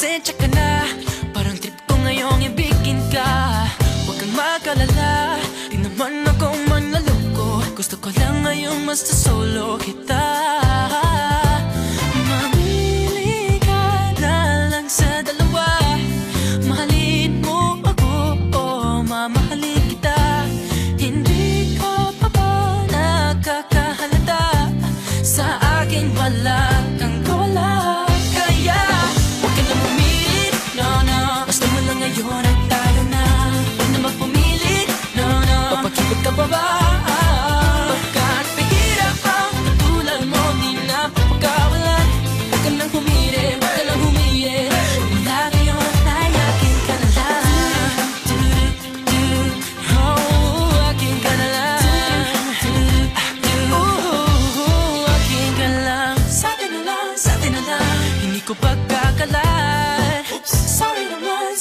pasensya ka na, parang trip ko ngayong ibigin ka. Huwag kang mag-alala, di naman ako manlaloko. Gusto ko lang ngayong mas solo kita. Mamili ka na lang sa dalawa. Mahalin mo ako o mamahalin kita. Hindi ka pa ba nakakahalata? Sa akin wala kang kawala. Kaya huwag ka na bumili, no, no. Basta mo lang ngayon at tayo na. Huwag na magpumilit, no, no. Papakipot ka pa ba? Pagkat pihira ang katulad mo, di na papakawalan. Huwag ka lang humiri, huwag ka lang humiri. Wala ngayon ay akin ka na lang. Oh, akin ka na lang. Akin ka lang. Sa atin na lang, sa atin na lang. Hindi ko pagkakalat. Sorry naman.